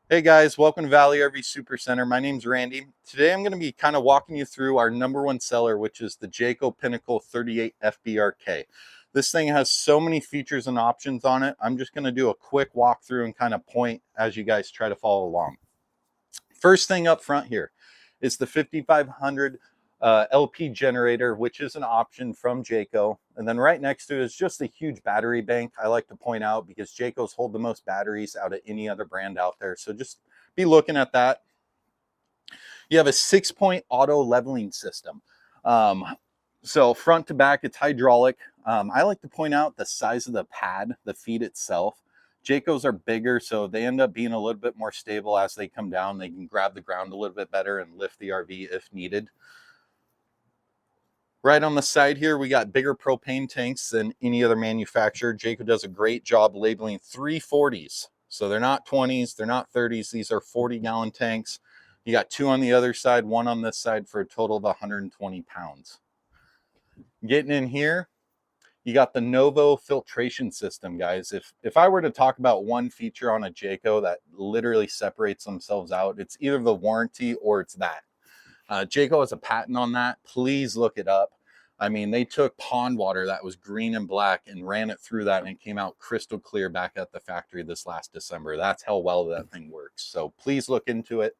Hey guys, welcome to Valley RV Supercenter. My name's Randy. Today I'm going to be kind of walking you through our number one seller, which is the Jayco Pinnacle 38 FBRK. This thing has so many features and options on it. I'm just going to do a quick walkthrough and kind of point as you guys try to follow along. First thing up front here is the 5500 LP generator, which is an option from Jayco. And then right next to it is just a huge battery bank. I like to point out because Jayco's hold the most batteries out of any other brand out there. So just be looking at that. You have a 6-point auto leveling system. So front to back, it's hydraulic. I like to point out the size of the pad, the feet itself. Jaycos are bigger, so they end up being a little bit more stable as they come down. They can grab the ground a little bit better and lift the RV if needed. Right on the side here, we got bigger propane tanks than any other manufacturer. Jayco does a great job labeling 340s. So they're not 20s, they're not 30s. These are 40-gallon tanks. You got two on the other side, one on this side for a total of 120 pounds. Getting in here, you got the Novo Filtration system, guys. If I were to talk about one feature on a Jayco that literally separates themselves out, it's either the warranty or it's that. Jayco has a patent on that. Please look it up. I mean, they took pond water that was green and black and ran it through that, and it came out crystal clear back at the factory this last December. That's how well that thing works. So please look into it.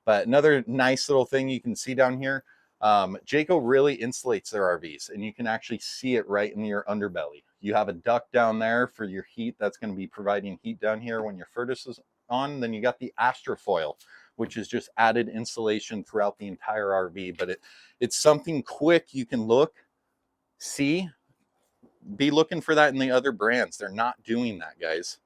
But another nice little thing you can see down here, Jayco really insulates their RVs, and you can actually see it right in your underbelly. You have a duct down there for your heat that's going to be providing heat down here when your furnace is on. Then you got the Astrofoil, which is just added insulation throughout the entire RV. But it's something quick you can look, see, be looking for that in the other brands. They're not doing that, guys.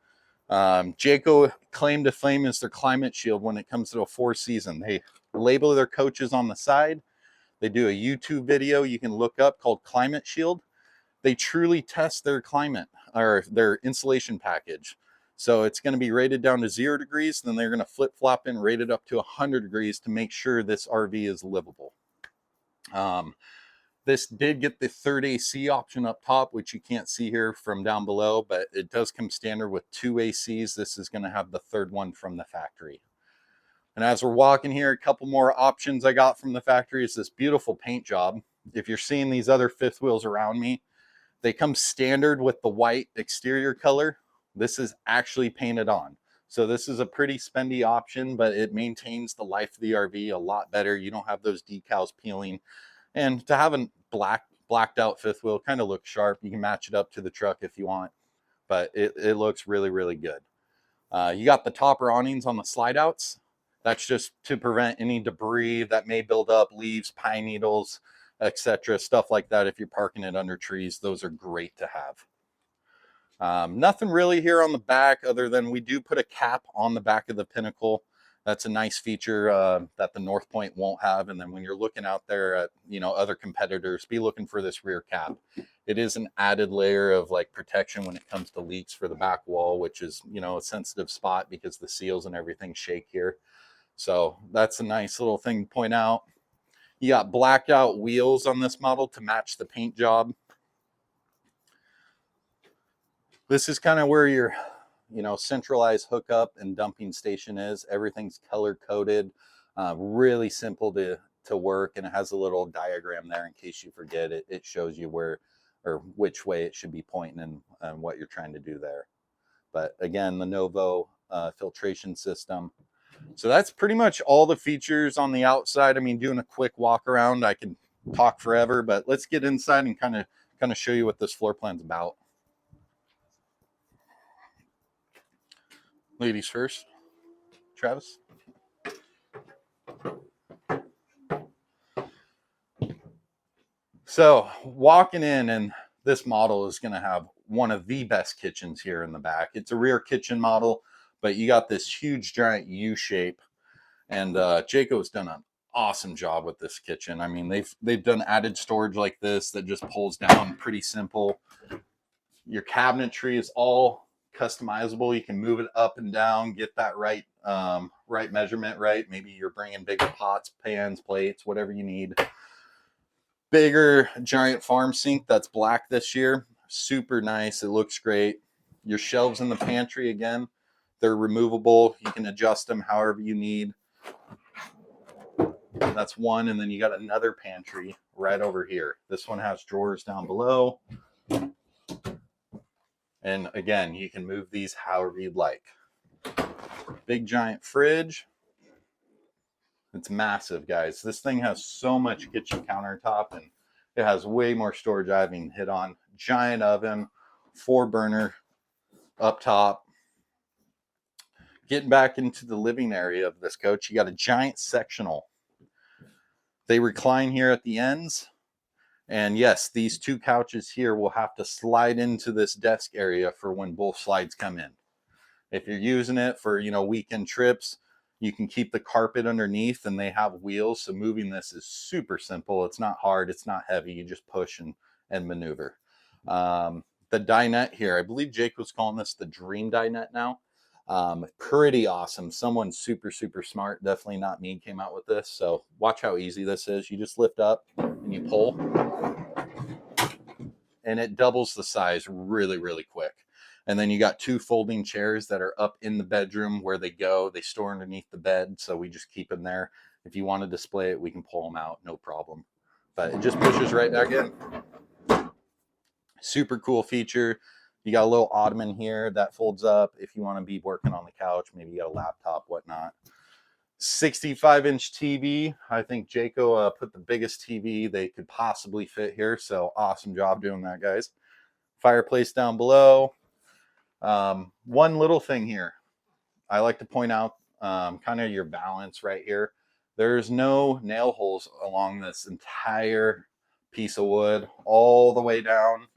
Jayco claim to fame is their climate shield when it comes to a four season. They label their coaches on the side. They do a YouTube video you can look up called Climate Shield. They truly test their climate or their insulation package. So it's going to be rated down to 0 degrees, then they're going to flip flop and rate it up to 100 degrees to make sure this RV is livable. This did get the third AC option up top, which you can't see here from down below, but it does come standard with 2 ACs. This is going to have the third one from the factory. And as we're walking here, a couple more options I got from the factory is this beautiful paint job. If you're seeing these other fifth wheels around me, they come standard with the white exterior color. This is actually painted on. So this is a pretty spendy option, but it maintains the life of the RV a lot better. You don't have those decals peeling. And to have a blacked out fifth wheel kind of looks sharp. You can match it up to the truck if you want, but it looks really, really good. You got the topper awnings on the slide outs. That's just to prevent any debris that may build up, leaves, pine needles, etc. Stuff like that. If you're parking it under trees, those are great to have. Nothing really here on the back other than we do put a cap on the back of the Pinnacle. That's a nice feature that the North Point won't have. And then when you're looking out there at other competitors, be looking for this rear cap. It is an added layer of like protection when it comes to leaks for the back wall, which is a sensitive spot because the seals and everything shake here. So that's a nice little thing to point out. You got blacked out wheels on this model to match the paint job. This is kind of where your centralized hookup and dumping station is. Everything's color coded, really simple to work, and it has a little diagram there in case you forget it. It shows you where or which way it should be pointing and what you're trying to do there. But again, the Novo filtration system. So that's pretty much all the features on the outside. I mean, doing a quick walk around, I can talk forever, but let's get inside and kind of show you what this floor plan's about. Ladies first, Travis. So walking in, and this model is going to have one of the best kitchens here in the back. It's a rear kitchen model, but you got this huge giant U shape, and Jayco's done an awesome job with this kitchen. I mean, they've done added storage like this that just pulls down, pretty simple. Your cabinetry is all customizable. You can move it up and down, get that right measurement right. Maybe you're bringing bigger pots, pans, plates, whatever you need. Bigger giant farm sink that's black this year. Super nice. It looks great. Your shelves in the pantry, again, They're removable. You can adjust them however you need. That's one. And then you got another pantry right over here. This one has drawers down below. And again, you can move these however you'd like. Big giant fridge. It's massive, guys. This thing has so much kitchen countertop, and it has way more storage I haven't even hit on. Giant oven, 4-burner up top. Getting back into the living area of this coach, you got a giant sectional. They recline here at the ends. And yes, these 2 couches here will have to slide into this desk area for when both slides come in. If you're using it for, weekend trips, you can keep the carpet underneath, and they have wheels. So moving this is super simple. It's not hard. It's not heavy. You just push and maneuver. The dinette here, I believe Jayco's calling this the Dream Dinette now. Pretty awesome. Someone super, super smart, definitely not me, came out with this. So watch how easy this is. You just lift up and you pull, and it doubles the size really, really quick. And then you got 2 folding chairs that are up in the bedroom where they go. They store underneath the bed, so we just keep them there. If you want to display it, we can pull them out, no problem. But it just pushes right back in. Super cool feature. You got a little ottoman here that folds up if you want to be working on the couch. Maybe you got a laptop, whatnot. 65-inch TV. I think Jayco put the biggest TV they could possibly fit here. So awesome job doing that, guys. Fireplace down below. One little thing here I like to point out, kind of your balance right here. There's no nail holes along this entire piece of wood all the way down,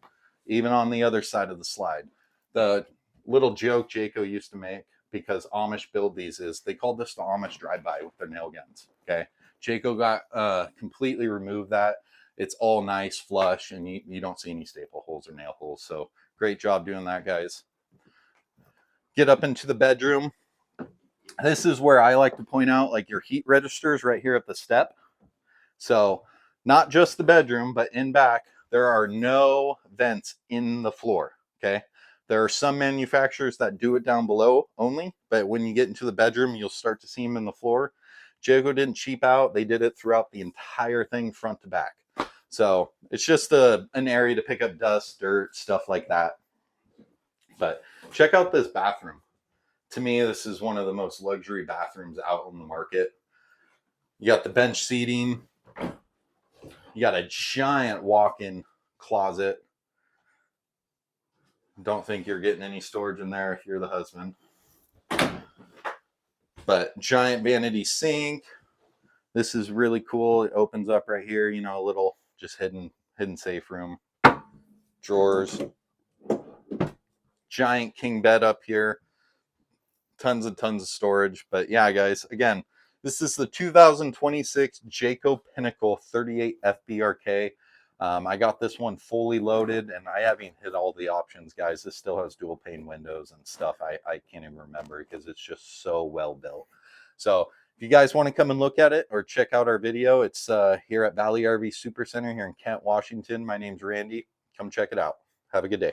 even on the other side of the slide. The little joke Jayco used to make, because Amish build these, is they called this the Amish drive-by with their nail guns. Okay, Jayco got completely removed that. It's all nice, flush, and you don't see any staple holes or nail holes. So great job doing that, guys. Get up into the bedroom. This is where I like to point out, like, your heat registers right here at the step. So not just the bedroom, but in back, there are no vents in the floor. Okay. There are some manufacturers that do it down below only, but when you get into the bedroom, you'll start to see them in the floor. Jayco didn't cheap out. They did it throughout the entire thing, front to back. So it's just an area to pick up dust, dirt, stuff like that. But check out this bathroom. To me, this is one of the most luxury bathrooms out on the market. You got the bench seating. You got a giant walk-in closet. Don't think you're getting any storage in there if you're the husband. But giant vanity sink. This is really cool. It opens up right here, a little just hidden safe room. Drawers. Giant king bed up here. Tons and tons of storage. But yeah, guys, again, this is the 2026 Jayco Pinnacle 38 FBRK. I got this one fully loaded, and I haven't hit all the options, guys. This still has dual pane windows and stuff I can't even remember, because it's just so well built. So if you guys want to come and look at it or check out our video, it's here at Valley RV Supercenter here in Kent, Washington. My name's Randy. Come check it out. Have a good day.